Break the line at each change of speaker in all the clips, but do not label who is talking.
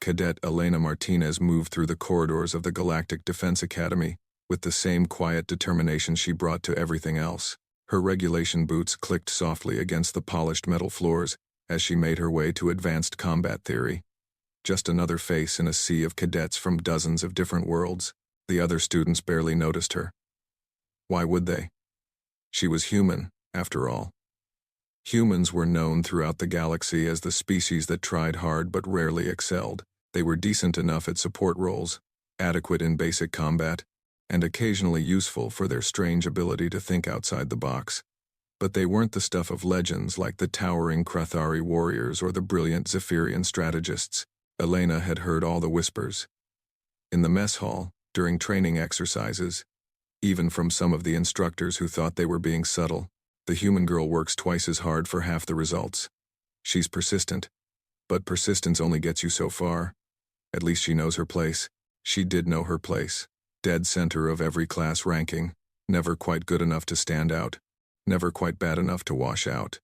Cadet Elena Martinez moved through the corridors of the Galactic Defense Academy with the same quiet determination she brought to everything else. Her regulation boots clicked softly against the polished metal floors as she made her way to advanced combat theory. Just another face in a sea of cadets from dozens of different worlds. The other students barely noticed her. Why would they? She was human, after all. Humans were known throughout the galaxy as the species that tried hard but rarely excelled. They were decent enough at support roles, adequate in basic combat, and occasionally useful for their strange ability to think outside the box. But they weren't the stuff of legends like the towering Krathari warriors or the brilliant Zephyrian strategists. Elena had heard all the whispers. In the mess hall, during training exercises, even from some of the instructors who thought they were being subtle, the human girl works twice as hard for half the results. She's persistent, but persistence only gets you so far. At least she knows her place. She did know her place. Dead center of every class ranking, never quite good enough to stand out, never quite bad enough to wash out.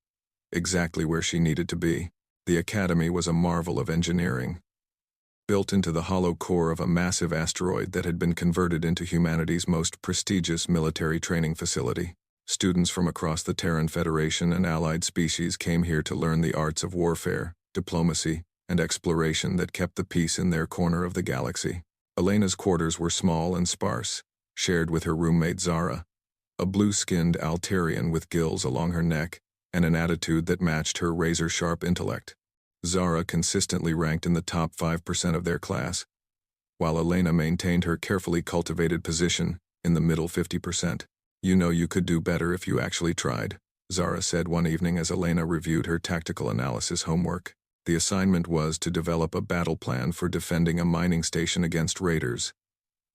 Exactly where she needed to be. The academy was a marvel of engineering. Built into the hollow core of a massive asteroid that had been converted into humanity's most prestigious military training facility. Students from across the Terran Federation and allied species came here to learn the arts of warfare, diplomacy, and exploration that kept the peace in their corner of the galaxy. Elena's quarters were small and sparse, shared with her roommate Zara, a blue-skinned Altarian with gills along her neck and an attitude that matched her razor-sharp intellect. Zara consistently ranked in the top 5% of their class, while Elena maintained her carefully cultivated position in the middle 50%. "You know you could do better if you actually tried," Zara said one evening as Elena reviewed her tactical analysis homework. The assignment was to develop a battle plan for defending a mining station against raiders,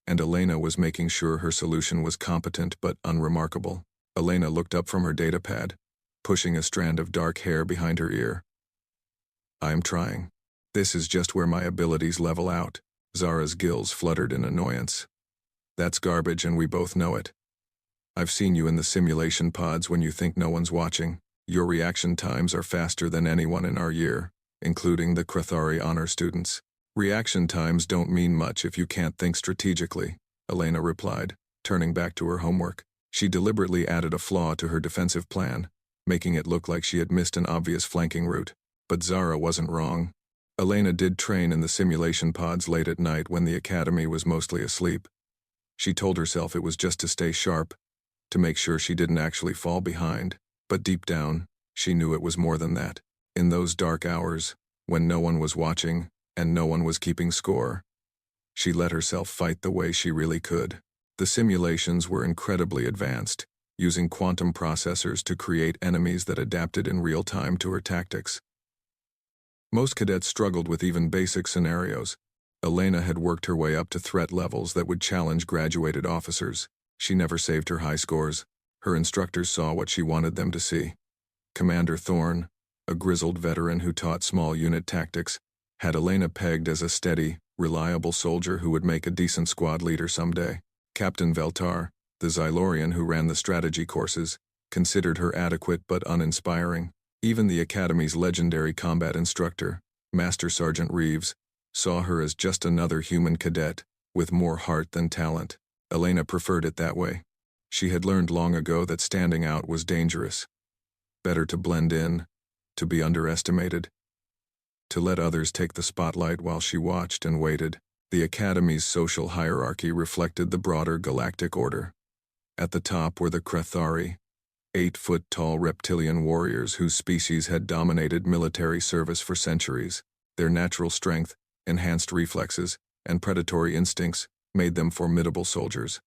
and Elena was making sure her solution was competent but unremarkable. Elena looked up from her datapad, pushing a strand of dark hair behind her ear. "I'm trying. This is just where my abilities level out." Zara's gills fluttered in annoyance. "That's garbage and we both know it. I've seen you in the simulation pods when you think no one's watching. Your reaction times are faster than anyone in our year, including the Krathari honor students." "Reaction times don't mean much if you can't think strategically," Elena replied, turning back to her homework. She deliberately added a flaw to her defensive plan, making it look like she had missed an obvious flanking route. But Zara wasn't wrong. Elena did train in the simulation pods late at night when the academy was mostly asleep. She told herself it was just to stay sharp, to make sure she didn't actually fall behind. But deep down, she knew it was more than that. In those dark hours, when no one was watching and no one was keeping score, she let herself fight the way she really could. The simulations were incredibly advanced, using quantum processors to create enemies that adapted in real time to her tactics. Most cadets struggled with even basic scenarios. Elena had worked her way up to threat levels that would challenge graduated officers. She never saved her high scores. Her instructors saw what she wanted them to see. Commander Thorne, a grizzled veteran who taught small unit tactics, had Elena pegged as a steady, reliable soldier who would make a decent squad leader someday. Captain Veltar, the Xylorian who ran the strategy courses, considered her adequate but uninspiring. Even the Academy's legendary combat instructor, Master Sergeant Reeves, saw her as just another human cadet, with more heart than talent. Elena preferred it that way. She had learned long ago that standing out was dangerous. Better to blend in, to be underestimated, to let others take the spotlight while she watched and waited. The Academy's social hierarchy reflected the broader galactic order. At the top were the Krathari, 8-foot-tall reptilian warriors whose species had dominated military service for centuries. Their natural strength, enhanced reflexes, and predatory instincts made them formidable soldiers.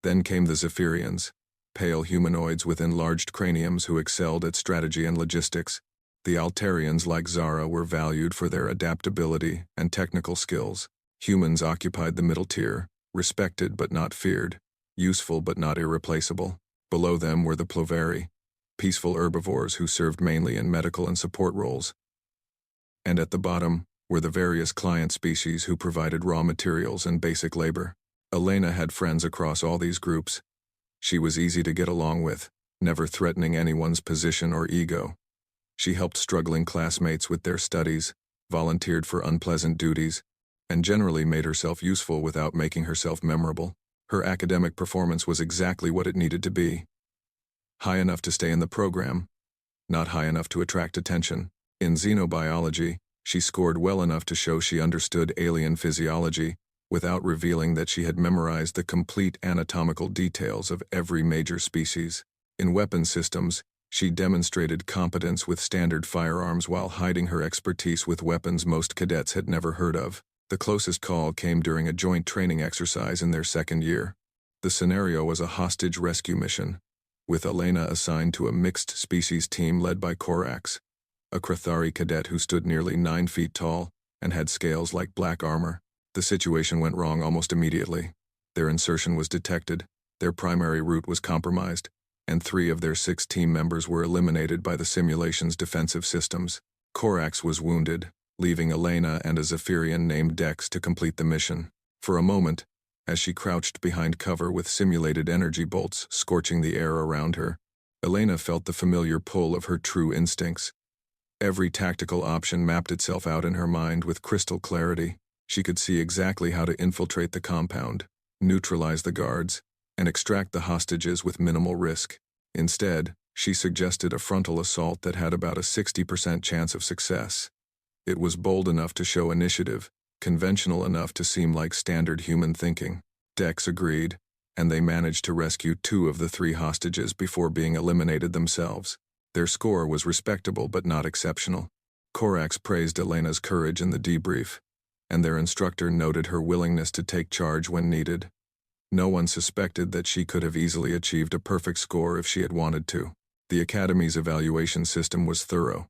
Then came the Zephyrians, pale humanoids with enlarged craniums who excelled at strategy and logistics. The Altarians, like Zara, were valued for their adaptability and technical skills. Humans occupied the middle tier, respected but not feared, useful but not irreplaceable. Below them were the Ploveri, peaceful herbivores who served mainly in medical and support roles. And at the bottom were the various client species who provided raw materials and basic labor. Elena had friends across all these groups. She was easy to get along with, never threatening anyone's position or ego. She helped struggling classmates with their studies, volunteered for unpleasant duties, and generally made herself useful without making herself memorable. Her academic performance was exactly what it needed to be. High enough to stay in the program, not high enough to attract attention. In xenobiology, she scored well enough to show she understood alien physiology, without revealing that she had memorized the complete anatomical details of every major species. In weapon systems, she demonstrated competence with standard firearms while hiding her expertise with weapons most cadets had never heard of. The closest call came during a joint training exercise in their second year. The scenario was a hostage rescue mission, with Elena assigned to a mixed-species team led by Korax, a Krathari cadet who stood nearly 9 feet tall and had scales like black armor. The situation went wrong almost immediately. Their insertion was detected, their primary route was compromised, and 3 of their 6 team members were eliminated by the simulation's defensive systems. Korax was wounded, leaving Elena and a Zephyrian named Dex to complete the mission. For a moment, as she crouched behind cover with simulated energy bolts scorching the air around her, Elena felt the familiar pull of her true instincts. Every tactical option mapped itself out in her mind with crystal clarity. She could see exactly how to infiltrate the compound, neutralize the guards, and extract the hostages with minimal risk. Instead, she suggested a frontal assault that had about a 60% chance of success. It was bold enough to show initiative, conventional enough to seem like standard human thinking. Dex agreed, and they managed to rescue 2 of the 3 hostages before being eliminated themselves. Their score was respectable but not exceptional. Korax praised Elena's courage in the debrief, and their instructor noted her willingness to take charge when needed. No one suspected that she could have easily achieved a perfect score if she had wanted to. The Academy's evaluation system was thorough,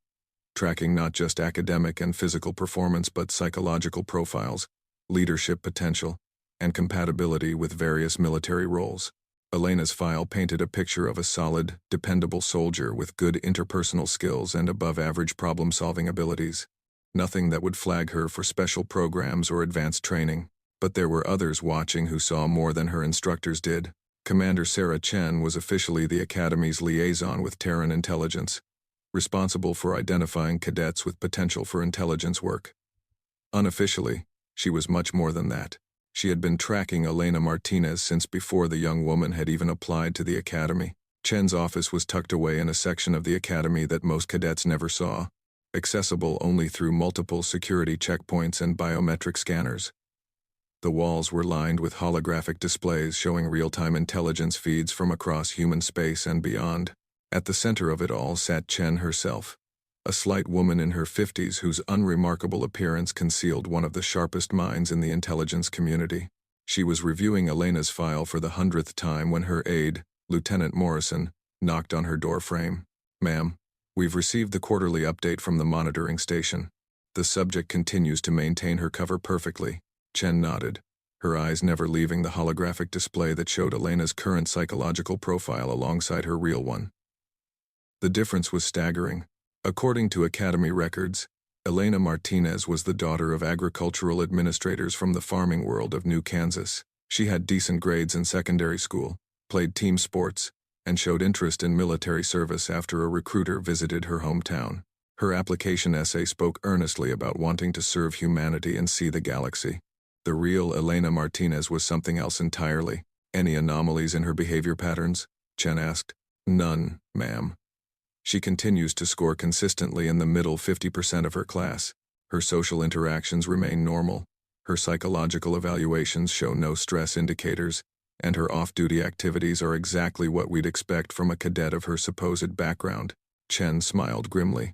tracking not just academic and physical performance but psychological profiles, leadership potential, and compatibility with various military roles. Elena's file painted a picture of a solid, dependable soldier with good interpersonal skills and above-average problem-solving abilities. Nothing that would flag her for special programs or advanced training. But there were others watching who saw more than her instructors did. Commander Sarah Chen was officially the Academy's liaison with Terran intelligence, responsible for identifying cadets with potential for intelligence work. Unofficially, she was much more than that. She had been tracking Elena Martinez since before the young woman had even applied to the Academy. Chen's office was tucked away in a section of the Academy that most cadets never saw, accessible only through multiple security checkpoints and biometric scanners. The walls were lined with holographic displays showing real-time intelligence feeds from across human space and beyond. At the center of it all sat Chen herself, a slight woman in her 50s whose unremarkable appearance concealed one of the sharpest minds in the intelligence community. She was reviewing Elena's file for the 100th time when her aide, Lieutenant Morrison, knocked on her doorframe. "Ma'am, we've received the quarterly update from the monitoring station. The subject continues to maintain her cover perfectly." Chen nodded, her eyes never leaving the holographic display that showed Elena's current psychological profile alongside her real one. The difference was staggering. According to Academy records, Elena Martinez was the daughter of agricultural administrators from the farming world of New Kansas. She had decent grades in secondary school, played team sports, and showed interest in military service after a recruiter visited her hometown. Her application essay spoke earnestly about wanting to serve humanity and see the galaxy. The real Elena Martinez was something else entirely. "Any anomalies in her behavior patterns?" Chen asked. "None, ma'am. She continues to score consistently in the middle 50% of her class. Her social interactions remain normal. Her psychological evaluations show no stress indicators, and her off-duty activities are exactly what we'd expect from a cadet of her supposed background." Chen smiled grimly.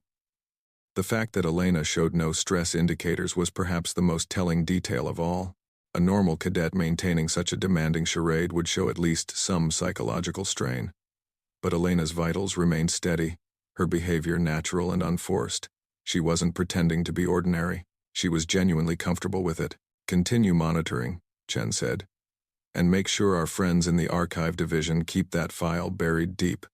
The fact that Elena showed no stress indicators was perhaps the most telling detail of all. A normal cadet maintaining such a demanding charade would show at least some psychological strain. But Elena's vitals remained steady, her behavior natural and unforced. She wasn't pretending to be ordinary. She was genuinely comfortable with it. "Continue monitoring," Chen said. "And make sure our friends in the archive division keep that file buried deep.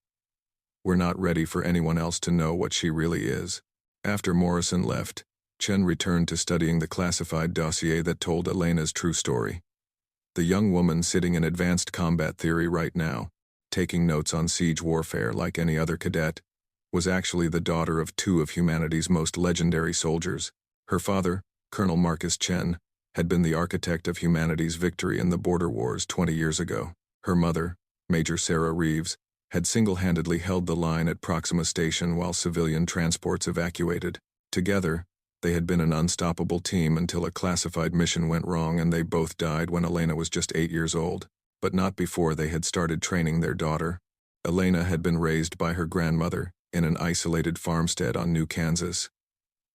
We're not ready for anyone else to know what she really is." After Morrison left, Chen returned to studying the classified dossier that told Elena's true story. The young woman sitting in advanced combat theory right now, taking notes on siege warfare like any other cadet, was actually the daughter of 2 of humanity's most legendary soldiers. Her father, Colonel Marcus Chen, had been the architect of humanity's victory in the border wars 20 years ago. Her mother, Major Sarah Reeves, had single-handedly held the line at Proxima Station while civilian transports evacuated. Together, they had been an unstoppable team until a classified mission went wrong and they both died when Elena was just 8 years old, but not before they had started training their daughter. Elena had been raised by her grandmother in an isolated farmstead on New Kansas,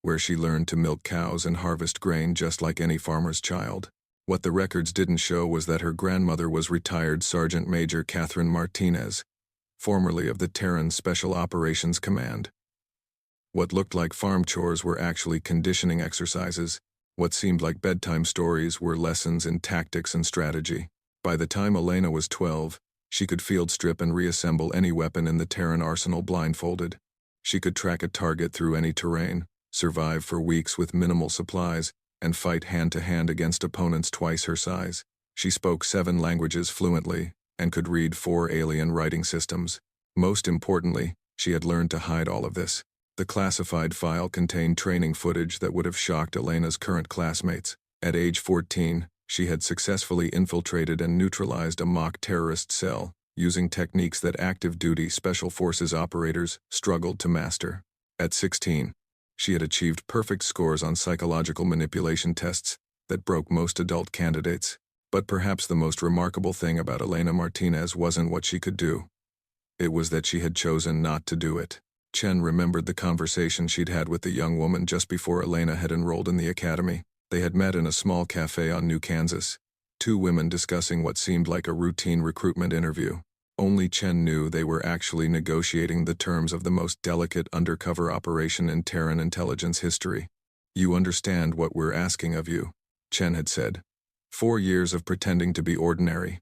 where she learned to milk cows and harvest grain just like any farmer's child. What the records didn't show was that her grandmother was retired Sergeant Major Catherine Martinez, formerly of the Terran Special Operations Command. What looked like farm chores were actually conditioning exercises. What seemed like bedtime stories were lessons in tactics and strategy. By the time Elena was 12, she could field strip and reassemble any weapon in the Terran arsenal blindfolded. She could track a target through any terrain, survive for weeks with minimal supplies, and fight hand-to-hand against opponents twice her size. She spoke 7 languages fluently and could read 4 alien writing systems. Most importantly, she had learned to hide all of this. The classified file contained training footage that would have shocked Elena's current classmates. At age 14, she had successfully infiltrated and neutralized a mock terrorist cell, using techniques that active-duty Special Forces operators struggled to master. At 16, she had achieved perfect scores on psychological manipulation tests that broke most adult candidates. But perhaps the most remarkable thing about Elena Martinez wasn't what she could do. It was that she had chosen not to do it. Chen remembered the conversation she'd had with the young woman just before Elena had enrolled in the academy. They had met in a small cafe on New Kansas, 2 women discussing what seemed like a routine recruitment interview. Only Chen knew they were actually negotiating the terms of the most delicate undercover operation in Terran intelligence history. "You understand what we're asking of you," Chen had said. 4 years of pretending to be ordinary.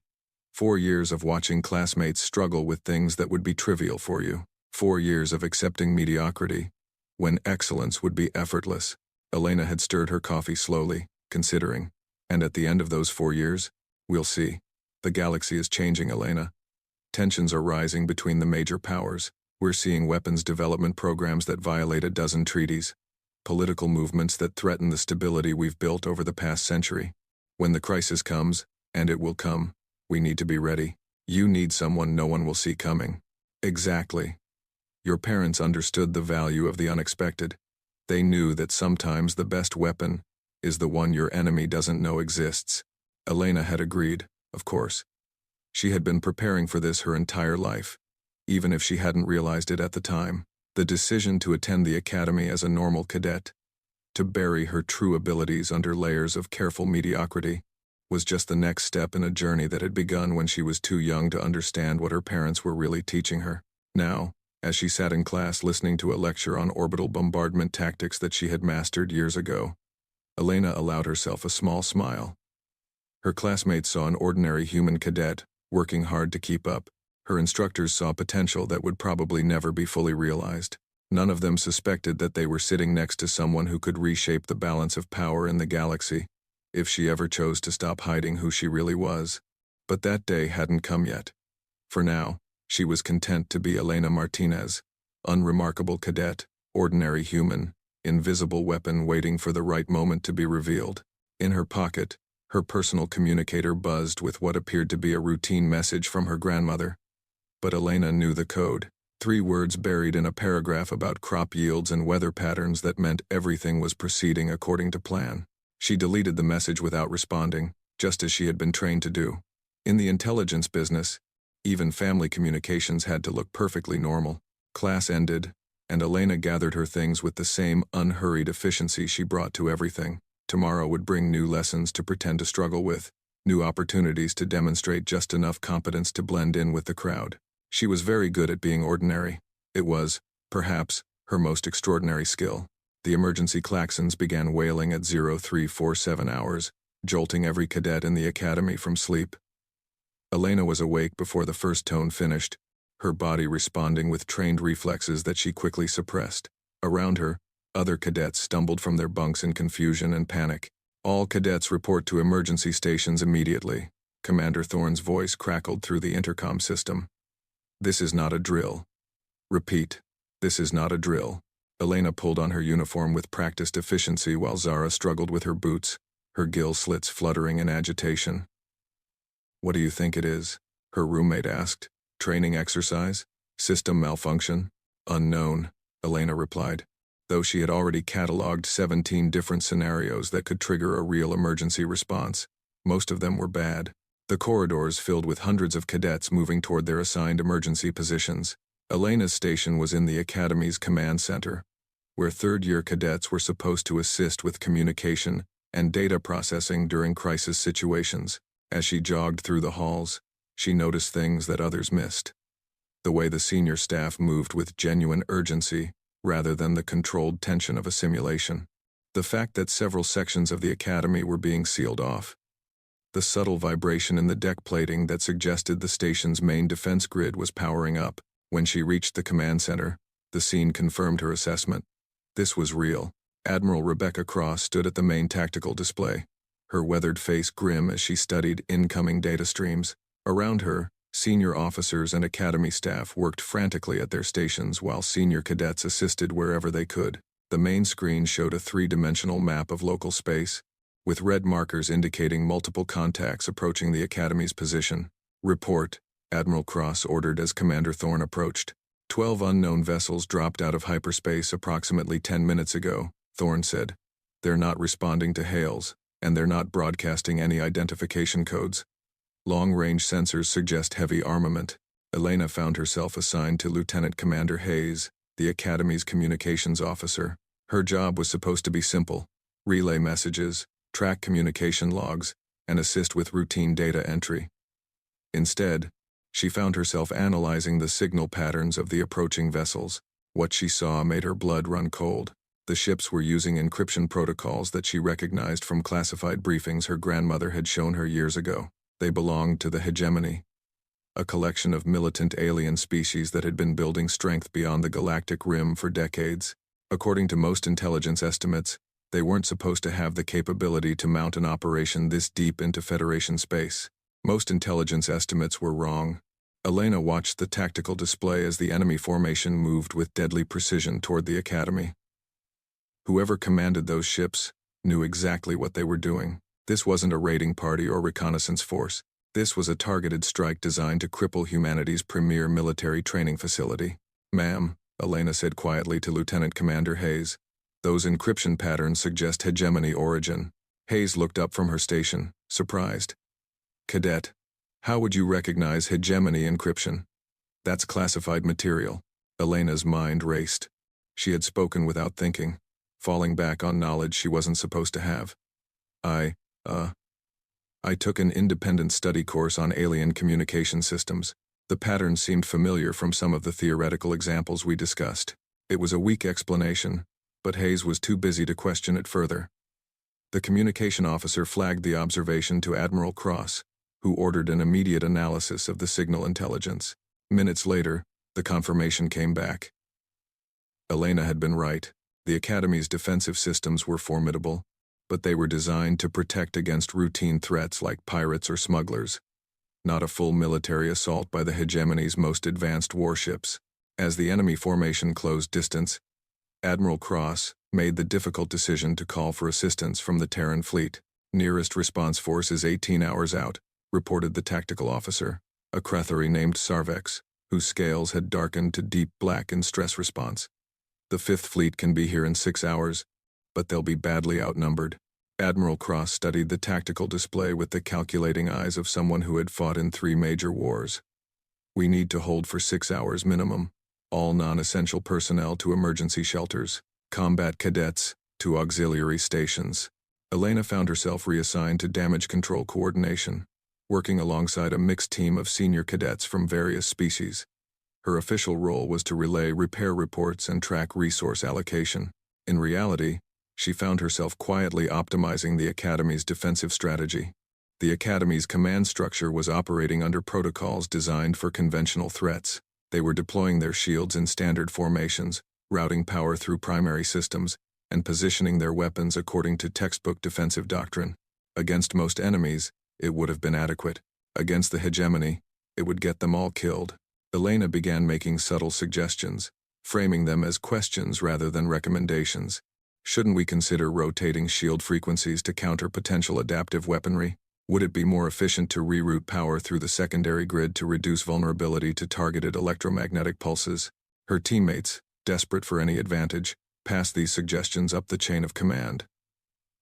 4 years of watching classmates struggle with things that would be trivial for you. 4 years of accepting mediocrity, when excellence would be effortless. Elena had stirred her coffee slowly, considering. And at the end of those 4 years, we'll see. The galaxy is changing, Elena. Tensions are rising between the major powers. We're seeing weapons development programs that violate a dozen treaties. Political movements that threaten the stability we've built over the past century. When the crisis comes, and it will come, we need to be ready. You need someone no one will see coming. Exactly. Your parents understood the value of the unexpected. They knew that sometimes the best weapon is the one your enemy doesn't know exists. Elena had agreed, of course. She had been preparing for this her entire life, even if she hadn't realized it at the time. The decision to attend the academy as a normal cadet, to bury her true abilities under layers of careful mediocrity, was just the next step in a journey that had begun when she was too young to understand what her parents were really teaching her. Now, as she sat in class listening to a lecture on orbital bombardment tactics that she had mastered years ago, Elena allowed herself a small smile. Her classmates saw an ordinary human cadet, working hard to keep up. Her instructors saw potential that would probably never be fully realized. None of them suspected that they were sitting next to someone who could reshape the balance of power in the galaxy, if she ever chose to stop hiding who she really was. But that day hadn't come yet. For now, she was content to be Elena Martinez, unremarkable cadet, ordinary human, invisible weapon waiting for the right moment to be revealed. In her pocket, her personal communicator buzzed with what appeared to be a routine message from her grandmother. But Elena knew the code. 3 words buried in a paragraph about crop yields and weather patterns that meant everything was proceeding according to plan. She deleted the message without responding, just as she had been trained to do. In the intelligence business, even family communications had to look perfectly normal. Class ended, and Elena gathered her things with the same unhurried efficiency she brought to everything. Tomorrow would bring new lessons to pretend to struggle with, new opportunities to demonstrate just enough competence to blend in with the crowd. She was very good at being ordinary. It was, perhaps, her most extraordinary skill. The emergency klaxons began wailing at 0347 hours, jolting every cadet in the academy from sleep. Elena was awake before the first tone finished, her body responding with trained reflexes that she quickly suppressed. Around her, other cadets stumbled from their bunks in confusion and panic. "All cadets report to emergency stations immediately," Commander Thorne's voice crackled through the intercom system. "This is not a drill. Repeat, this is not a drill. Elena pulled on her uniform with practiced efficiency while Zara struggled with her boots, her gill slits fluttering in agitation. "What do you think it is?" her roommate asked. "Training exercise? System malfunction?" "Unknown," Elena replied, though she had already cataloged 17 different scenarios that could trigger a real emergency response. Most of them were bad. The corridors filled with hundreds of cadets moving toward their assigned emergency positions. Elena's station was in the Academy's command center, where third-year cadets were supposed to assist with communication and data processing during crisis situations. As she jogged through the halls, she noticed things that others missed. The way the senior staff moved with genuine urgency rather than the controlled tension of a simulation. The fact that several sections of the Academy were being sealed off. The subtle vibration in the deck plating that suggested the station's main defense grid was powering up. When she reached the command center, the scene confirmed her assessment. This was real. Admiral Rebecca Cross stood at the main tactical display, her weathered face grim as she studied incoming data streams. Around her, senior officers and Academy staff worked frantically at their stations while senior cadets assisted wherever they could. The main screen showed a three-dimensional map of local space, with red markers indicating multiple contacts approaching the Academy's position. "Report," Admiral Cross ordered as Commander Thorne approached. 12 unknown vessels dropped out of hyperspace approximately 10 minutes ago, Thorne said. "They're not responding to hails, and they're not broadcasting any identification codes. Long-range sensors suggest heavy armament." Elena found herself assigned to Lieutenant Commander Hayes, the Academy's communications officer. Her job was supposed to be simple: relay messages, track communication logs, and assist with routine data entry. Instead, she found herself analyzing the signal patterns of the approaching vessels. What she saw made her blood run cold. The ships were using encryption protocols that she recognized from classified briefings her grandmother had shown her years ago. They belonged to the Hegemony, a collection of militant alien species that had been building strength beyond the galactic rim for decades. According to most intelligence estimates, they weren't supposed to have the capability to mount an operation this deep into Federation space. Most intelligence estimates were wrong. Elena watched the tactical display as the enemy formation moved with deadly precision toward the Academy. Whoever commanded those ships knew exactly what they were doing. This wasn't a raiding party or reconnaissance force. This was a targeted strike designed to cripple humanity's premier military training facility. "Ma'am," Elena said quietly to Lieutenant Commander Hayes, "those encryption patterns suggest Hegemony origin." Hayes looked up from her station, surprised. "Cadet, how would you recognize Hegemony encryption?" "That's classified material." Elena's mind raced. She had spoken without thinking, falling back on knowledge she wasn't supposed to have. I took an independent study course on alien communication systems. The patterns seemed familiar from some of the theoretical examples we discussed. It was a weak explanation, but Hayes was too busy to question it further. The communication officer flagged the observation to Admiral Cross, who ordered an immediate analysis of the signal intelligence. Minutes later, the confirmation came back. Elena had been right. The Academy's defensive systems were formidable, but they were designed to protect against routine threats like pirates or smugglers, not a full military assault by the Hegemony's most advanced warships. As the enemy formation closed distance, Admiral Cross made the difficult decision to call for assistance from the Terran fleet. "Nearest response force is 18 hours out," reported the tactical officer, a Crethari named Sarvex, whose scales had darkened to deep black in stress response. "The 5th Fleet can be here in 6 hours, but they'll be badly outnumbered." Admiral Cross studied the tactical display with the calculating eyes of someone who had fought in 3 major wars. "We need to hold for 6 hours minimum. All non-essential personnel to emergency shelters. Combat cadets to auxiliary stations." Elena found herself reassigned to damage control coordination, working alongside a mixed team of senior cadets from various species. Her official role was to relay repair reports and track resource allocation. In reality, she found herself quietly optimizing the Academy's defensive strategy. The Academy's command structure was operating under protocols designed for conventional threats. They were deploying their shields in standard formations, routing power through primary systems, and positioning their weapons according to textbook defensive doctrine. Against most enemies, it would have been adequate. Against the Hegemony, it would get them all killed. Elena began making subtle suggestions. framing them as questions rather than recommendations. Shouldn't we consider rotating shield frequencies to counter potential adaptive weaponry? Would it be more efficient to reroute power through the secondary grid to reduce vulnerability to targeted electromagnetic pulses? Her teammates, desperate for any advantage, passed these suggestions up the chain of command.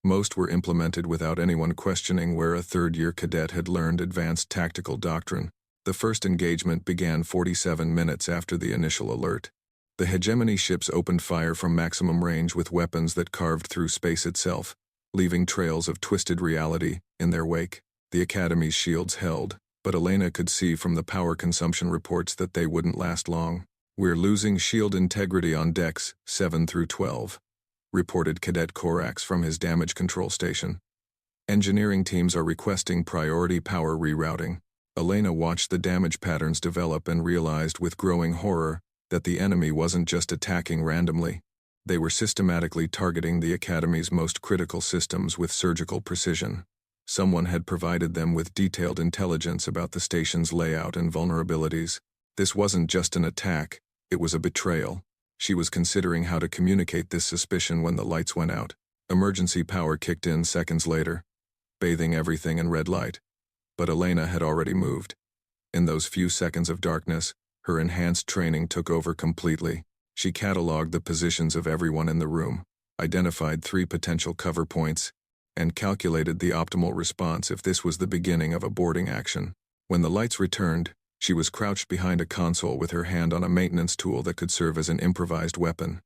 Most were implemented without anyone questioning where a third-year cadet had learned advanced tactical doctrine. The first engagement began 47 minutes after the initial alert. The hegemony ships opened fire from maximum range with weapons that carved through space itself, leaving trails of twisted reality in their wake. The Academy's shields held, but Elena could see from the power consumption reports that they wouldn't last long. "We're losing shield integrity on decks 7 through 12, reported Cadet Korax from his damage control station. Engineering teams are requesting priority power rerouting. Elena watched the damage patterns develop and realized with growing horror that the enemy wasn't just attacking randomly. They were systematically targeting the Academy's most critical systems with surgical precision. Someone had provided them with detailed intelligence about the station's layout and vulnerabilities. This wasn't just an attack, it was a betrayal. She was considering how to communicate this suspicion when the lights went out. Emergency power kicked in seconds later, bathing everything in red light. But Elena had already moved. In those few seconds of darkness, her enhanced training took over completely. She cataloged the positions of everyone in the room, identified 3 potential cover points, and calculated the optimal response if this was the beginning of a boarding action. When the lights returned, she was crouched behind a console with her hand on a maintenance tool that could serve as an improvised weapon.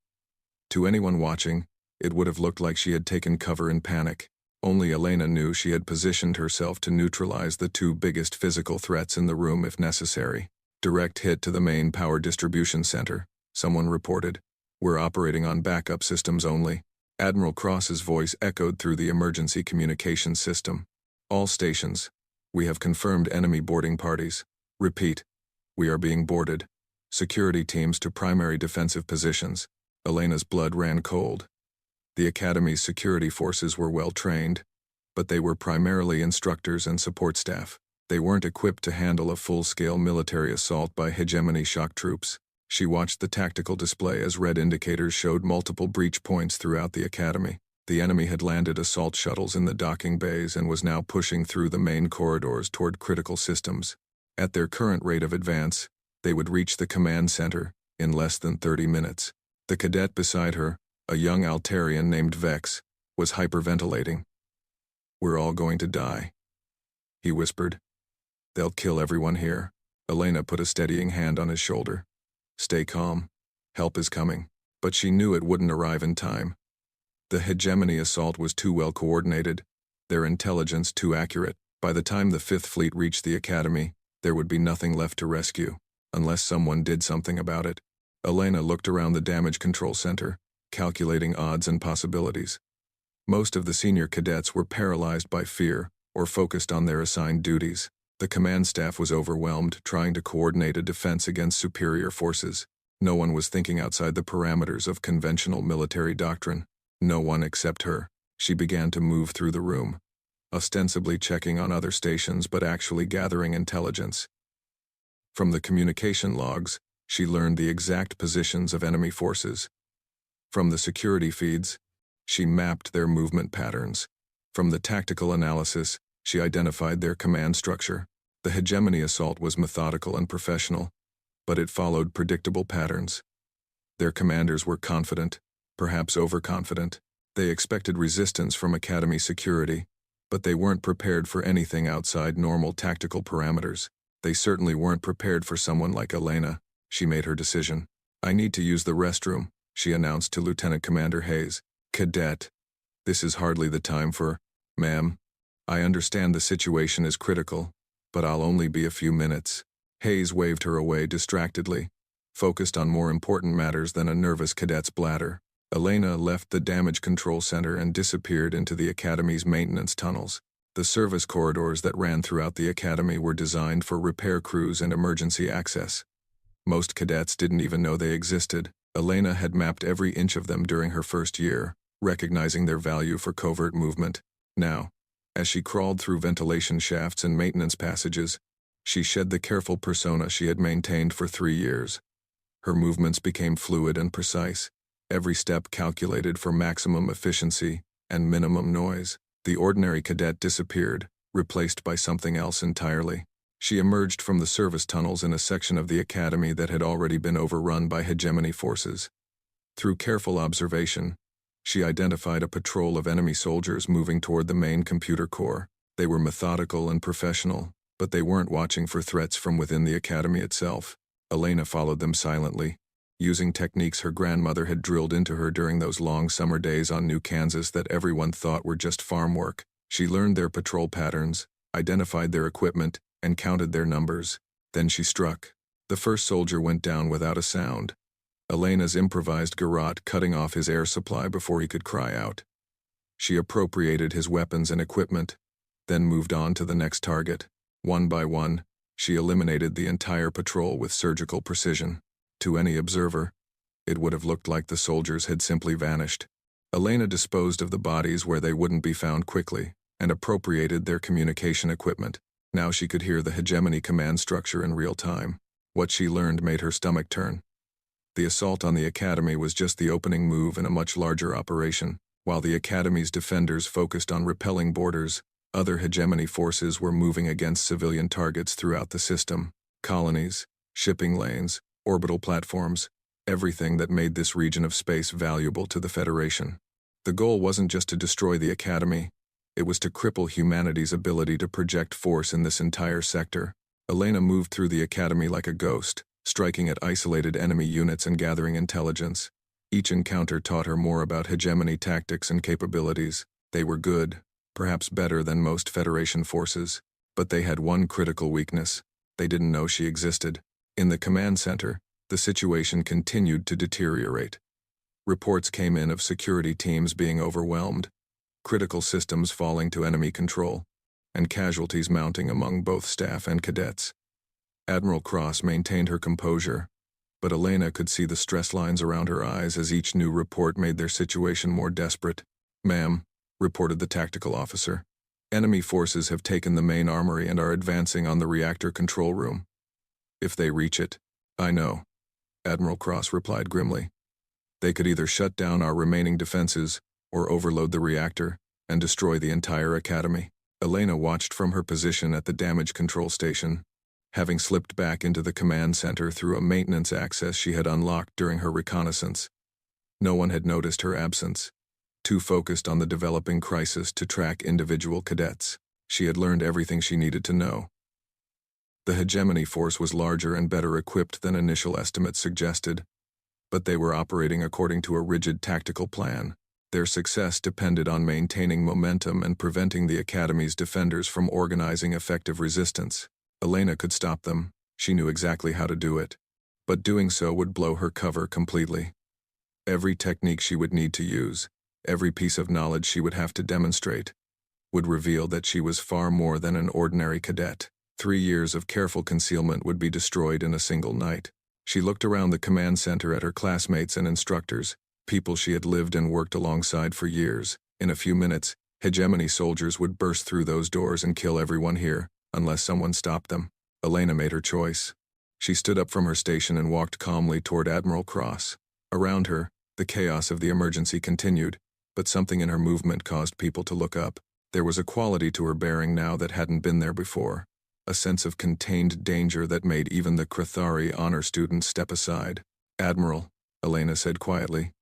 To anyone watching, it would have looked like she had taken cover in panic. Only Elena knew she had positioned herself to neutralize the 2 biggest physical threats in the room if necessary. "Direct hit to the main power distribution center," someone reported. "We're operating on backup systems only." Admiral Cross's voice echoed through the emergency communications system. "All stations. We have confirmed enemy boarding parties. Repeat. We are being boarded. Security teams to primary defensive positions." Elena's blood ran cold. The Academy's security forces were well trained, but they were primarily instructors and support staff. They weren't equipped to handle a full-scale military assault by hegemony shock troops. She watched the tactical display as red indicators showed multiple breach points throughout the Academy. The enemy had landed assault shuttles in the docking bays and was now pushing through the main corridors toward critical systems. At their current rate of advance, they would reach the command center in less than 30 minutes. The cadet beside her, a young Altarian named Vex, was hyperventilating. "We're all going to die," he whispered. "They'll kill everyone here." Elena put a steadying hand on his shoulder. "Stay calm. Help is coming." But she knew it wouldn't arrive in time. The hegemony assault was too well coordinated, their intelligence too accurate. By the time the 5th Fleet reached the Academy, there would be nothing left to rescue, unless someone did something about it. Elena looked around the damage control center, calculating odds and possibilities. Most of the senior cadets were paralyzed by fear or focused on their assigned duties. The command staff was overwhelmed, trying to coordinate a defense against superior forces. No one was thinking outside the parameters of conventional military doctrine. No one except her. She began to move through the room, ostensibly checking on other stations but actually gathering intelligence. From the communication logs, she learned the exact positions of enemy forces. From the security feeds, she mapped their movement patterns. From the tactical analysis, she identified their command structure. The hegemony assault was methodical and professional, but it followed predictable patterns. Their commanders were confident, perhaps overconfident. They expected resistance from Academy security, but they weren't prepared for anything outside normal tactical parameters. They certainly weren't prepared for someone like Elena. She made her decision. "I need to use the restroom," she announced to Lieutenant Commander Hayes. "Cadet, this is hardly the time for..." "Ma'am, I understand the situation is critical, but I'll only be a few minutes." Hayes waved her away distractedly, focused on more important matters than a nervous cadet's bladder. Elena left the damage control center and disappeared into the Academy's maintenance tunnels. The service corridors that ran throughout the Academy were designed for repair crews and emergency access. Most cadets didn't even know they existed. Elena had mapped every inch of them during her first year, recognizing their value for covert movement. Now, as she crawled through ventilation shafts and maintenance passages, she shed the careful persona she had maintained for 3 years. Her movements became fluid and precise, every step calculated for maximum efficiency and minimum noise. The ordinary cadet disappeared, replaced by something else entirely. She emerged from the service tunnels in a section of the academy that had already been overrun by hegemony forces. Through careful observation, she identified a patrol of enemy soldiers moving toward the main computer core. They were methodical and professional, but they weren't watching for threats from within the academy itself. Elena followed them silently, using techniques her grandmother had drilled into her during those long summer days on New Kansas that everyone thought were just farm work. She learned their patrol patterns, identified their equipment, and counted their numbers. Then she struck. The first soldier went down without a sound, Elena's improvised garrote cutting off his air supply before he could cry out. She appropriated his weapons and equipment, then moved on to the next target. One by one, she eliminated the entire patrol with surgical precision. To any observer, it would have looked like the soldiers had simply vanished. Elena disposed of the bodies where they wouldn't be found quickly, and appropriated their communication equipment. Now she could hear the hegemony command structure in real time. What she learned made her stomach turn. The assault on the academy was just the opening move in a much larger operation. While the academy's defenders focused on repelling borders, other hegemony forces were moving against civilian targets throughout the system. Colonies, shipping lanes, orbital platforms, everything that made this region of space valuable to the Federation. The goal wasn't just to destroy the academy, it was to cripple humanity's ability to project force in this entire sector. Elena moved through the academy like a ghost, striking at isolated enemy units and gathering intelligence. Each encounter taught her more about hegemony tactics and capabilities. They were good, perhaps better than most Federation forces, but they had one critical weakness. They didn't know she existed. In the command center, the situation continued to deteriorate. Reports came in of security teams being overwhelmed, critical systems falling to enemy control, and casualties mounting among both staff and cadets. Admiral Cross maintained her composure, but Elena could see the stress lines around her eyes as each new report made their situation more desperate. "Ma'am," reported the tactical officer, "enemy forces have taken the main armory and are advancing on the reactor control room." "If they reach it, I know," Admiral Cross replied grimly. "They could either shut down our remaining defenses or overload the reactor and destroy the entire academy." Elena watched from her position at the damage control station, having slipped back into the command center through a maintenance access she had unlocked during her reconnaissance. No one had noticed her absence, too focused on the developing crisis to track individual cadets. She had learned everything she needed to know. The hegemony force was larger and better equipped than initial estimates suggested, but they were operating according to a rigid tactical plan. Their success depended on maintaining momentum and preventing the academy's defenders from organizing effective resistance. Elena could stop them. She knew exactly how to do it, but doing so would blow her cover completely. Every technique she would need to use, every piece of knowledge she would have to demonstrate, would reveal that she was far more than an ordinary cadet. 3 years of careful concealment would be destroyed in a single night. She looked around the command center at her classmates and instructors, people she had lived and worked alongside for years. In a few minutes, hegemony soldiers would burst through those doors and kill everyone here, unless someone stopped them. Elena made her choice. She stood up from her station and walked calmly toward Admiral Cross. Around her, the chaos of the emergency continued, but something in her movement caused people to look up. There was a quality to her bearing now that hadn't been there before, a sense of contained danger that made even the Krathari honor students step aside. "Admiral," Elena said quietly,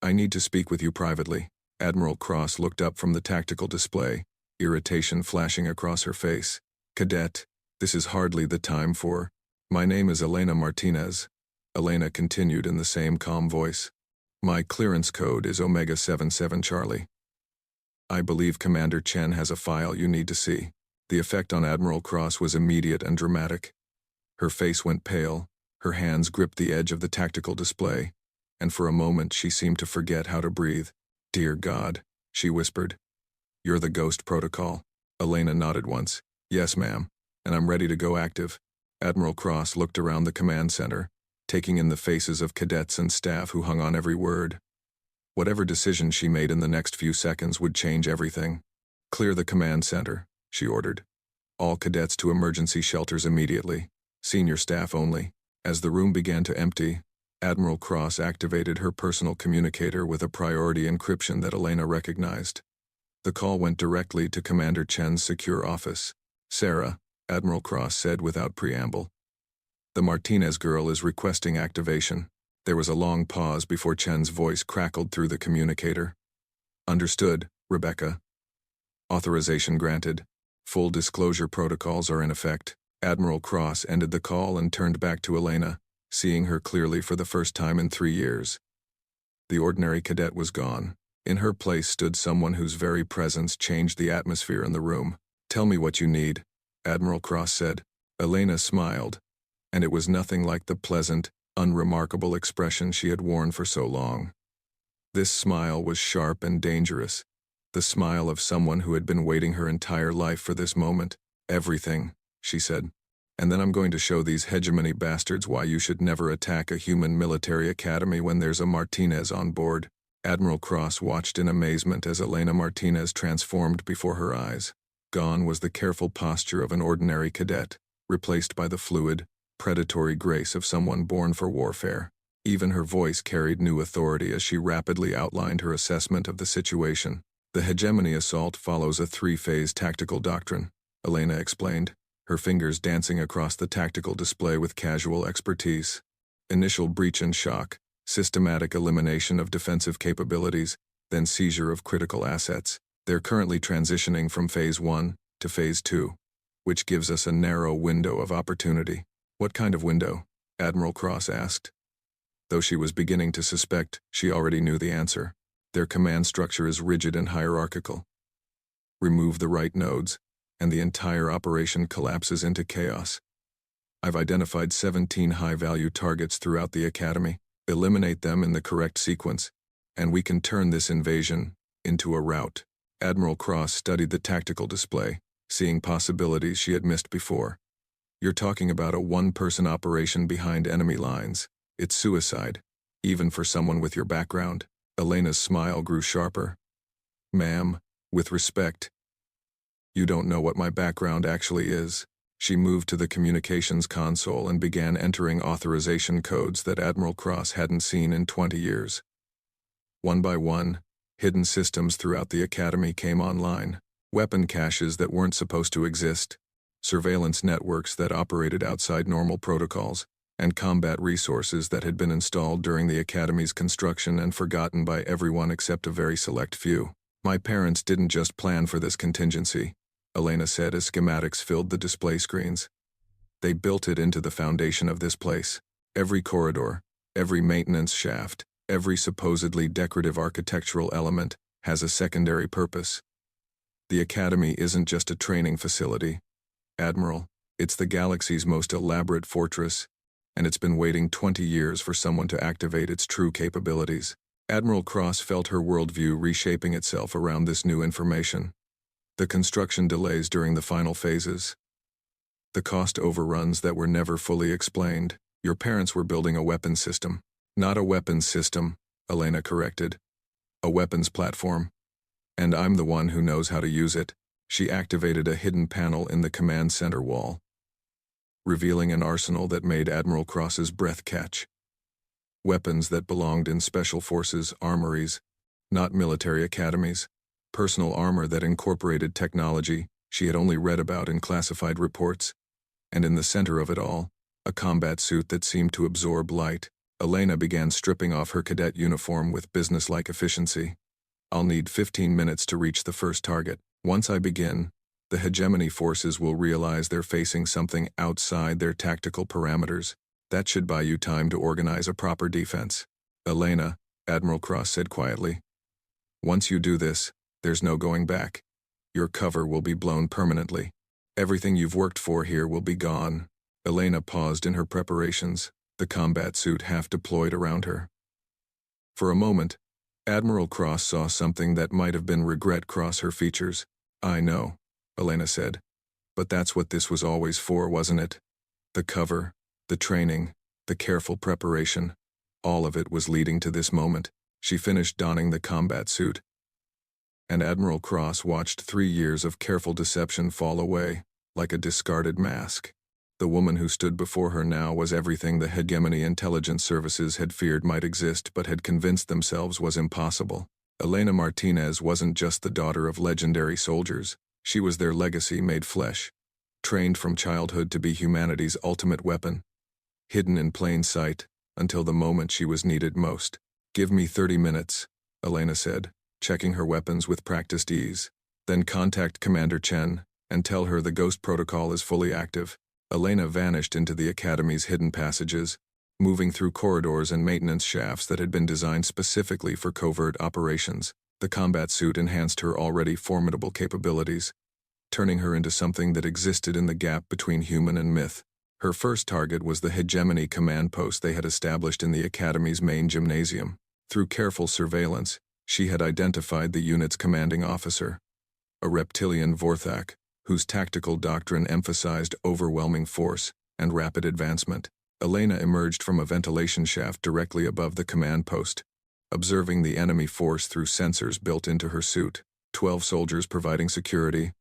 "I need to speak with you privately." Admiral Cross looked up from the tactical display, irritation flashing across her face. "Cadet, this is hardly the time for—" "My name is Elena Martinez," Elena continued in the same calm voice. "My clearance code is Omega 77 Charlie. I believe Commander Chen has a file you need to see." The effect on Admiral Cross was immediate and dramatic. Her face went pale, her hands gripped the edge of the tactical display, and for a moment she seemed to forget how to breathe. "Dear God," she whispered. "You're the Ghost Protocol." Elena nodded once. "Yes, ma'am, and I'm ready to go active." Admiral Cross looked around the command center, taking in the faces of cadets and staff who hung on every word. Whatever decision she made in the next few seconds would change everything. "Clear the command center," she ordered. "All cadets to emergency shelters immediately. Senior staff only." As the room began to empty, Admiral Cross activated her personal communicator with a priority encryption that Elena recognized. The call went directly to Commander Chen's secure office. "Sarah," Admiral Cross said without preamble. "The Martinez girl is requesting activation." There was a long pause before Chen's voice crackled through the communicator. "Understood, Rebecca. Authorization granted. Full disclosure protocols are in effect." Admiral Cross ended the call and turned back to Elena, seeing her clearly for the first time in 3 years. The ordinary cadet was gone. In her place stood someone whose very presence changed the atmosphere in the room. "Tell me what you need," Admiral Cross said. Elena smiled, and it was nothing like the pleasant, unremarkable expression she had worn for so long. This smile was sharp and dangerous, the smile of someone who had been waiting her entire life for this moment. "Everything," she said. "And then I'm going to show these hegemony bastards why you should never attack a human military academy when there's a Martinez on board." Admiral Cross watched in amazement as Elena Martinez transformed before her eyes. Gone was the careful posture of an ordinary cadet, replaced by the fluid, predatory grace of someone born for warfare. Even her voice carried new authority as she rapidly outlined her assessment of the situation. "The hegemony assault follows a 3-phase tactical doctrine," Elena explained, her fingers dancing across the tactical display with casual expertise. "Initial breach and shock, systematic elimination of defensive capabilities, then seizure of critical assets. They're currently transitioning from Phase 1 to Phase 2, which gives us a narrow window of opportunity." "What kind of window?" Admiral Cross asked. Though she was beginning to suspect, she already knew the answer. Their command structure is rigid and hierarchical. Remove the right nodes, and the entire operation collapses into chaos. I've identified 17 high-value targets throughout the Academy. Eliminate them in the correct sequence, and we can turn this invasion into a rout. Admiral Cross studied the tactical display, seeing possibilities she had missed before. "You're talking about a one-person operation behind enemy lines. It's suicide, even for someone with your background." Elena's smile grew sharper. "Ma'am, with respect, you don't know what my background actually is." She moved to the communications console and began entering authorization codes that Admiral Cross hadn't seen in 20 years. One by one, hidden systems throughout the Academy came online. Weapon caches that weren't supposed to exist, surveillance networks that operated outside normal protocols, and combat resources that had been installed during the Academy's construction and forgotten by everyone except a very select few. "My parents didn't just plan for this contingency," Elena said as schematics filled the display screens. "They built it into the foundation of this place. Every corridor, every maintenance shaft, every supposedly decorative architectural element has a secondary purpose. The Academy isn't just a training facility, Admiral. It's the galaxy's most elaborate fortress, and it's been waiting 20 years for someone to activate its true capabilities." Admiral Cross felt her worldview reshaping itself around this new information. The construction delays during the final phases. The cost overruns that were never fully explained. "Your parents were building a weapons system." "Not a weapons system," Elena corrected. "A weapons platform. And I'm the one who knows how to use it." She activated a hidden panel in the command center wall, revealing an arsenal that made Admiral Cross's breath catch. Weapons that belonged in special forces armories, not military academies. Personal armor that incorporated technology she had only read about in classified reports. And in the center of it all, a combat suit that seemed to absorb light. Elena began stripping off her cadet uniform with businesslike efficiency. "I'll need 15 minutes to reach the first target. Once I begin, the hegemony forces will realize they're facing something outside their tactical parameters. That should buy you time to organize a proper defense." "Elena," Admiral Cross said quietly, "once you do this, there's no going back. Your cover will be blown permanently. Everything you've worked for here will be gone." Elena paused in her preparations, the combat suit half deployed around her. For a moment, Admiral Cross saw something that might have been regret cross her features. "I know," Elena said. "But that's what this was always for, wasn't it? The cover, the training, the careful preparation. All of it was leading to this moment." She finished donning the combat suit, and Admiral Cross watched 3 years of careful deception fall away, like a discarded mask. The woman who stood before her now was everything the hegemony intelligence services had feared might exist but had convinced themselves was impossible. Elena Martinez wasn't just the daughter of legendary soldiers, she was their legacy made flesh. Trained from childhood to be humanity's ultimate weapon. Hidden in plain sight, until the moment she was needed most. "Give me 30 minutes, Elena said, checking her weapons with practiced ease. "Then contact Commander Chen, and tell her the Ghost Protocol is fully active." Elena vanished into the Academy's hidden passages, moving through corridors and maintenance shafts that had been designed specifically for covert operations. The combat suit enhanced her already formidable capabilities, turning her into something that existed in the gap between human and myth. Her first target was the hegemony command post they had established in the Academy's main gymnasium. Through careful surveillance, she had identified the unit's commanding officer, a reptilian Vorthak, whose tactical doctrine emphasized overwhelming force and rapid advancement. Elena emerged from a ventilation shaft directly above the command post, observing the enemy force through sensors built into her suit. 12 soldiers providing security,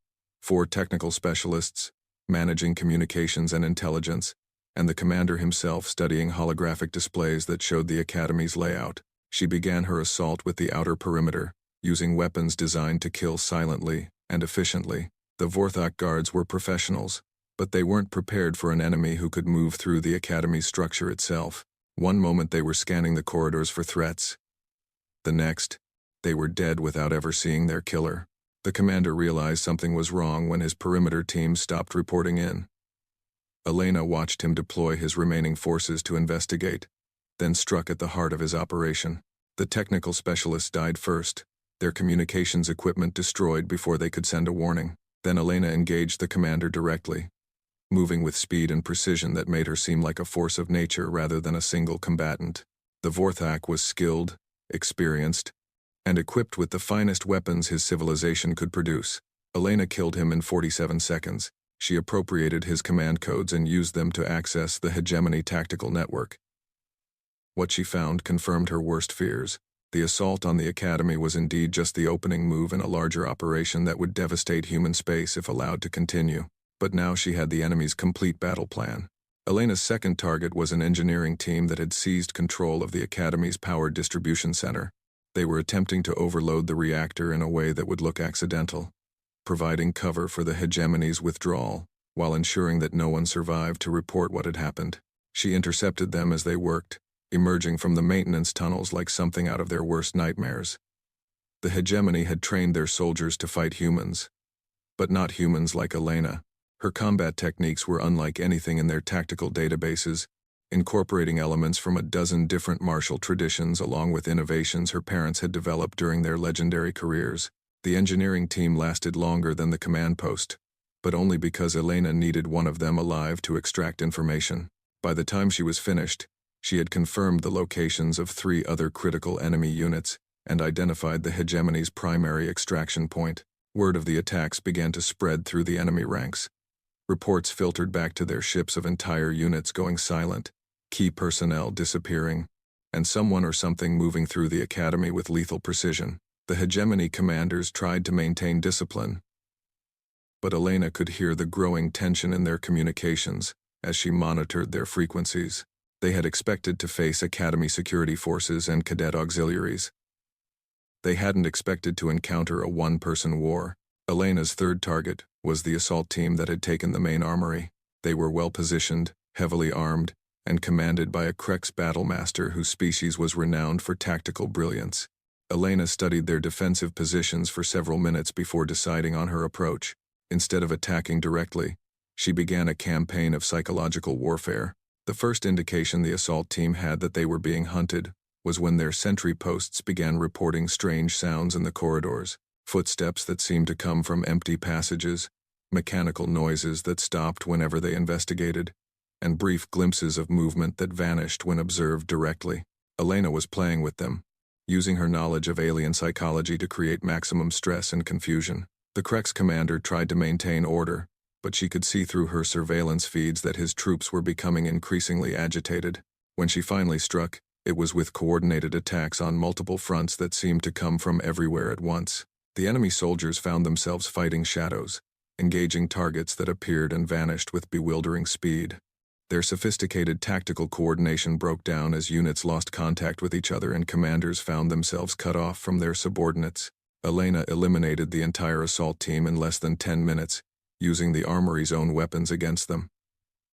4 technical specialists, managing communications and intelligence, and the commander himself studying holographic displays that showed the Academy's layout. She began her assault with the outer perimeter, using weapons designed to kill silently and efficiently. The Vorthak guards were professionals, but they weren't prepared for an enemy who could move through the Academy's structure itself. One moment they were scanning the corridors for threats. The next, they were dead without ever seeing their killer. The commander realized something was wrong when his perimeter team stopped reporting in. Elena watched him deploy his remaining forces to investigate, then struck at the heart of his operation. The technical specialists died first, their communications equipment destroyed before they could send a warning. Then Elena engaged the commander directly, moving with speed and precision that made her seem like a force of nature rather than a single combatant. The Vorthak was skilled, experienced, and equipped with the finest weapons his civilization could produce. Elena killed him in 47 seconds. She appropriated his command codes and used them to access the hegemony tactical network. What she found confirmed her worst fears. The assault on the Academy was indeed just the opening move in a larger operation that would devastate human space if allowed to continue. But now she had the enemy's complete battle plan. Elena's second target was an engineering team that had seized control of the Academy's power distribution center. They were attempting to overload the reactor in a way that would look accidental, providing cover for the hegemony's withdrawal, while ensuring that no one survived to report what had happened. She intercepted them as they worked, emerging from the maintenance tunnels like something out of their worst nightmares. The hegemony had trained their soldiers to fight humans, but not humans like Elena. Her combat techniques were unlike anything in their tactical databases, incorporating elements from a dozen different martial traditions along with innovations her parents had developed during their legendary careers. The engineering team lasted longer than the command post, but only because Elena needed one of them alive to extract information. By the time she was finished, she had confirmed the locations of 3 other critical enemy units and identified the hegemony's primary extraction point. Word of the attacks began to spread through the enemy ranks. Reports filtered back to their ships of entire units going silent, key personnel disappearing, and someone or something moving through the Academy with lethal precision. The hegemony commanders tried to maintain discipline, but Elena could hear the growing tension in their communications as she monitored their frequencies. They had expected to face Academy security forces and cadet auxiliaries. They hadn't expected to encounter a one-person war. Elena's third target was the assault team that had taken the main armory. They were well-positioned, heavily armed, and commanded by a Krex battlemaster whose species was renowned for tactical brilliance. Elena studied their defensive positions for several minutes before deciding on her approach. Instead of attacking directly, she began a campaign of psychological warfare. The first indication the assault team had that they were being hunted was when their sentry posts began reporting strange sounds in the corridors, footsteps that seemed to come from empty passages, mechanical noises that stopped whenever they investigated, and brief glimpses of movement that vanished when observed directly. Elena was playing with them, using her knowledge of alien psychology to create maximum stress and confusion. The Krex commander tried to maintain order, but she could see through her surveillance feeds that his troops were becoming increasingly agitated. When she finally struck, it was with coordinated attacks on multiple fronts that seemed to come from everywhere at once. The enemy soldiers found themselves fighting shadows, engaging targets that appeared and vanished with bewildering speed. Their sophisticated tactical coordination broke down as units lost contact with each other and commanders found themselves cut off from their subordinates. Elena eliminated the entire assault team in less than 10 minutes, using the armory's own weapons against them.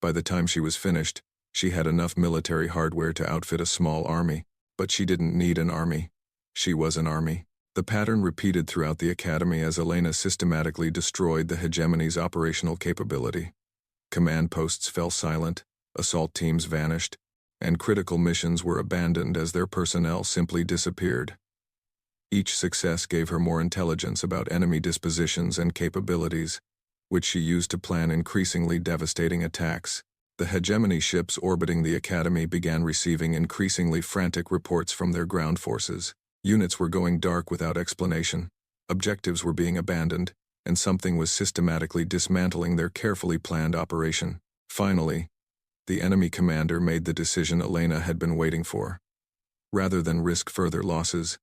By the time she was finished, she had enough military hardware to outfit a small army, but she didn't need an army. She was an army. The pattern repeated throughout the academy as Elena systematically destroyed the hegemony's operational capability. Command posts fell silent, assault teams vanished, and critical missions were abandoned as their personnel simply disappeared. Each success gave her more intelligence about enemy dispositions and capabilities, which she used to plan increasingly devastating attacks. The hegemony ships orbiting the academy began receiving increasingly frantic reports from their ground forces. Units were going dark without explanation, objectives were being abandoned, and something was systematically dismantling their carefully planned operation. Finally, the enemy commander made the decision Elena had been waiting for. Rather than risk further losses,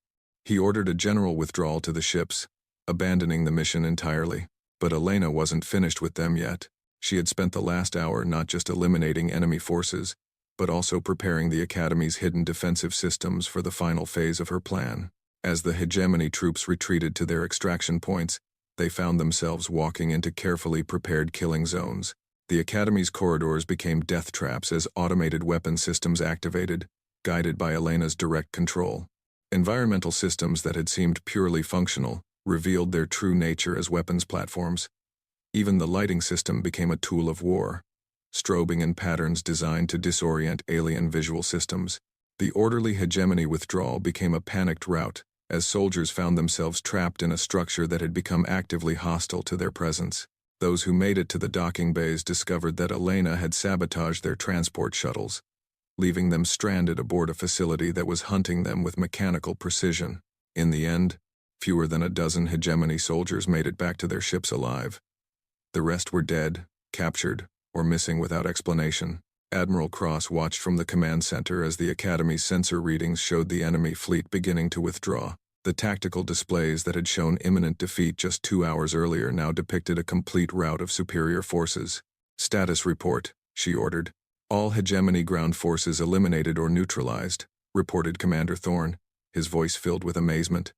he ordered a general withdrawal to the ships, abandoning the mission entirely. But Elena wasn't finished with them yet. She had spent the last hour not just eliminating enemy forces, but also preparing the Academy's hidden defensive systems for the final phase of her plan. As the hegemony troops retreated to their extraction points, they found themselves walking into carefully prepared killing zones. The Academy's corridors became death traps as automated weapon systems activated, guided by Elena's direct control. Environmental systems that had seemed purely functional revealed their true nature as weapons platforms. Even the lighting system became a tool of war, strobing in patterns designed to disorient alien visual systems. The orderly hegemony withdrawal became a panicked rout, as soldiers found themselves trapped in a structure that had become actively hostile to their presence. Those who made it to the docking bays discovered that Elena had sabotaged their transport shuttles, leaving them stranded aboard a facility that was hunting them with mechanical precision. In the end, fewer than a dozen hegemony soldiers made it back to their ships alive. The rest were dead, captured, or missing without explanation. Admiral Cross watched from the command center as the Academy's sensor readings showed the enemy fleet beginning to withdraw. The tactical displays that had shown imminent defeat just 2 hours earlier now depicted a complete rout of superior forces. "Status report," she ordered. "All hegemony ground forces eliminated or neutralized," reported Commander Thorne, his voice filled with amazement.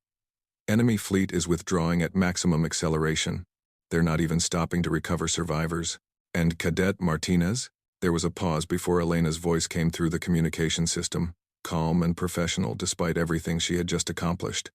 "Enemy fleet is withdrawing at maximum acceleration. They're not even stopping to recover survivors." "And Cadet Martinez?" There was a pause before Elena's voice came through the communication system, calm and professional despite everything she had just accomplished.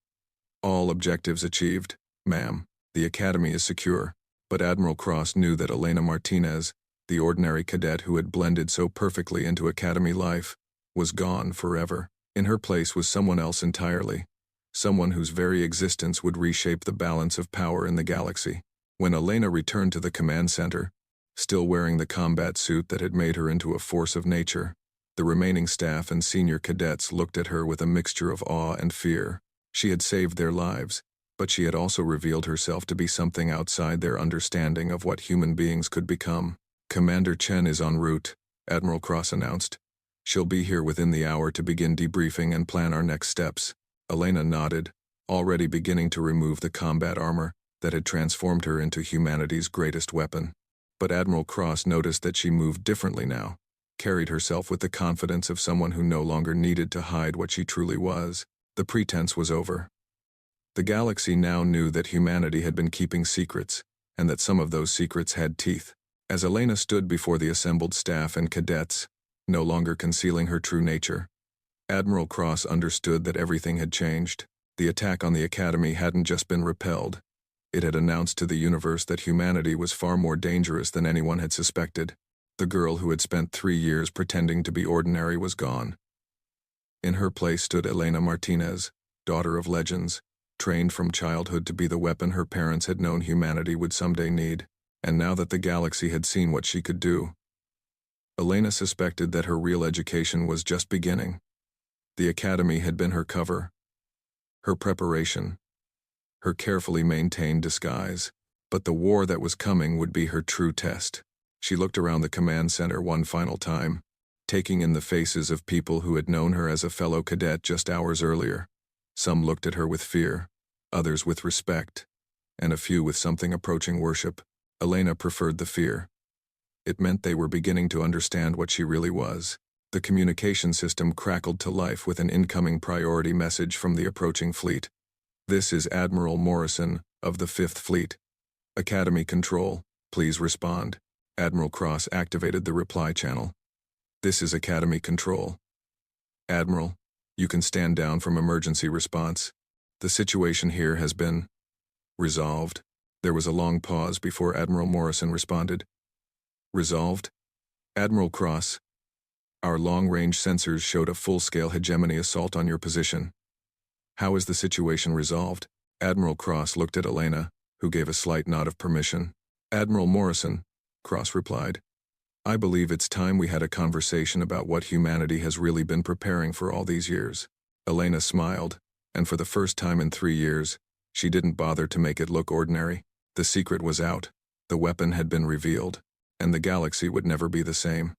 "All objectives achieved, ma'am. The Academy is secure." But Admiral Cross knew that Elena Martinez, the ordinary cadet who had blended so perfectly into Academy life, was gone forever. In her place was someone else entirely, someone whose very existence would reshape the balance of power in the galaxy. When Elena returned to the command center, still wearing the combat suit that had made her into a force of nature, the remaining staff and senior cadets looked at her with a mixture of awe and fear. She had saved their lives, but she had also revealed herself to be something outside their understanding of what human beings could become. "Commander Chen is en route," Admiral Cross announced. "She'll be here within the hour to begin debriefing and plan our next steps." Elena nodded, already beginning to remove the combat armor that had transformed her into humanity's greatest weapon. But Admiral Cross noticed that she moved differently now, carried herself with the confidence of someone who no longer needed to hide what she truly was. The pretense was over. The galaxy now knew that humanity had been keeping secrets, and that some of those secrets had teeth. As Elena stood before the assembled staff and cadets, no longer concealing her true nature, Admiral Cross understood that everything had changed. The attack on the Academy hadn't just been repelled. It had announced to the universe that humanity was far more dangerous than anyone had suspected. The girl who had spent 3 years pretending to be ordinary was gone. In her place stood Elena Martinez, daughter of legends, trained from childhood to be the weapon her parents had known humanity would someday need. And now that the galaxy had seen what she could do, Elena suspected that her real education was just beginning. The Academy had been her cover, her preparation, her carefully maintained disguise. But the war that was coming would be her true test. She looked around the command center one final time, taking in the faces of people who had known her as a fellow cadet just hours earlier. Some looked at her with fear, others with respect, and a few with something approaching worship. Elena preferred the fear. It meant they were beginning to understand what she really was. The communication system crackled to life with an incoming priority message from the approaching fleet. This is Admiral Morrison of the 5th Fleet. Academy Control, please respond. Admiral Cross activated the reply channel. This is Academy Control. Admiral, you can stand down from emergency response. The situation here has been resolved. There was a long pause before Admiral Morrison responded. Resolved? Admiral Cross, our long-range sensors showed a full-scale hegemony assault on your position. How is the situation resolved? Admiral Cross looked at Elena, who gave a slight nod of permission. Admiral Morrison, Cross replied, I believe it's time we had a conversation about what humanity has really been preparing for all these years. Elena smiled, and for the first time in 3 years, she didn't bother to make it look ordinary. The secret was out, the weapon had been revealed, and the galaxy would never be the same.